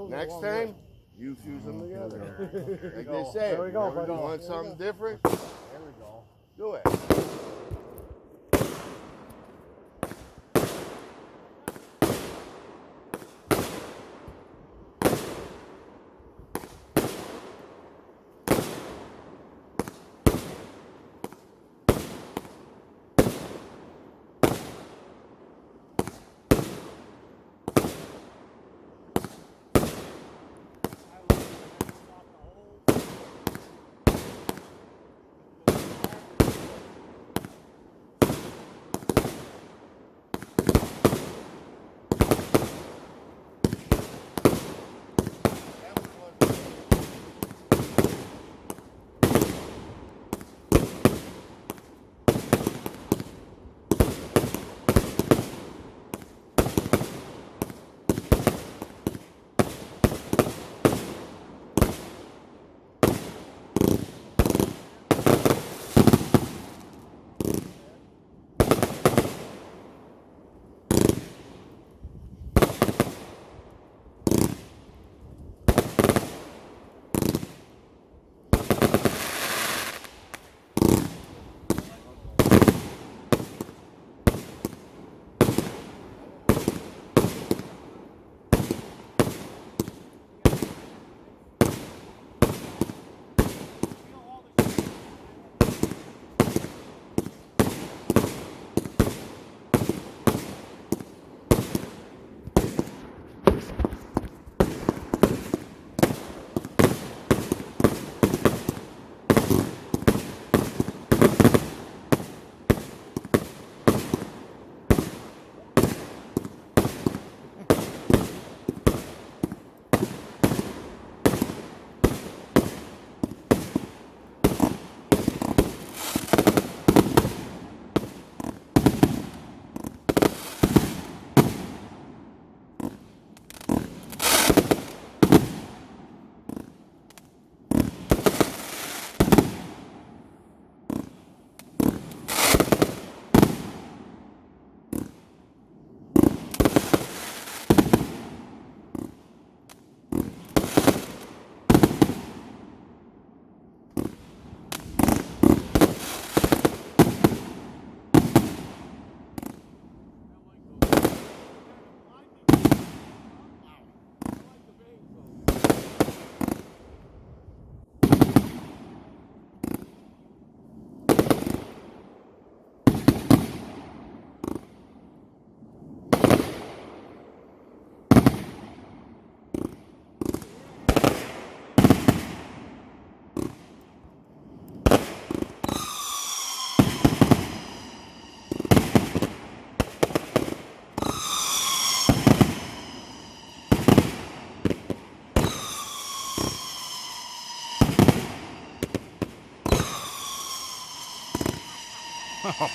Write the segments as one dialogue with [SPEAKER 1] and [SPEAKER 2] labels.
[SPEAKER 1] Next time, you fuse them together. Like they say,
[SPEAKER 2] There we go,
[SPEAKER 1] you
[SPEAKER 2] buddy.
[SPEAKER 1] want something different?
[SPEAKER 2] There we go.
[SPEAKER 1] Do it.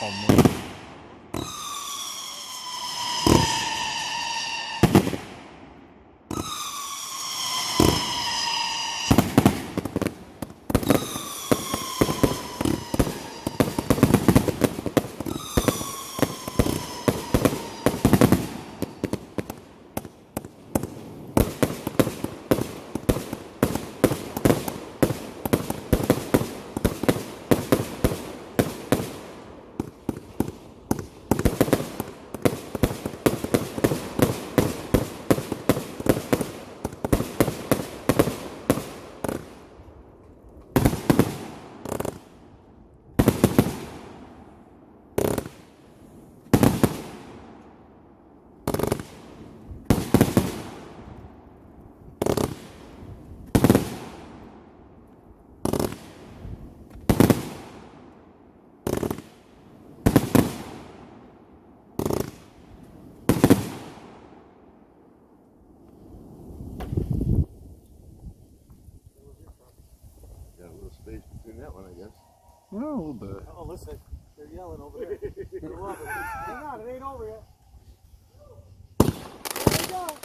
[SPEAKER 3] Oh, man.
[SPEAKER 1] Got a little space between that one, I guess.
[SPEAKER 3] No, a little bit.
[SPEAKER 2] Oh, listen. They're yelling over there. Hang on, it ain't over yet. There we go.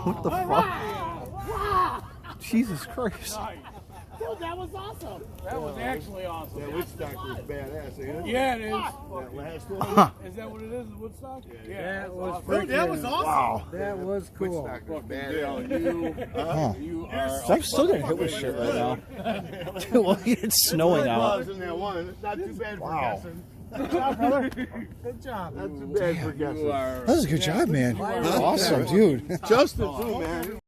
[SPEAKER 3] What the fuck? Jesus Christ.
[SPEAKER 2] Dude, that was awesome. That was actually awesome.
[SPEAKER 1] That Woodstock was badass, ain't it?
[SPEAKER 2] Yeah, it is.
[SPEAKER 1] That last one.
[SPEAKER 2] Is that what it is, Woodstock? Yeah,
[SPEAKER 4] That was
[SPEAKER 2] awesome.
[SPEAKER 4] freaking.
[SPEAKER 2] That was awesome.
[SPEAKER 3] Wow.
[SPEAKER 4] That was cool.
[SPEAKER 1] Woodstock was
[SPEAKER 2] Dale,
[SPEAKER 1] badass.
[SPEAKER 2] you are.
[SPEAKER 5] I'm still getting hit with shit right now. Well, it's snowing out.
[SPEAKER 1] In that one. It's not too bad for
[SPEAKER 3] Wow.
[SPEAKER 1] guessing.
[SPEAKER 4] Good job, brother. Good job.
[SPEAKER 1] Not too bad for guessing.
[SPEAKER 5] That was a good job, man. Awesome, dude.
[SPEAKER 1] Justin too, man.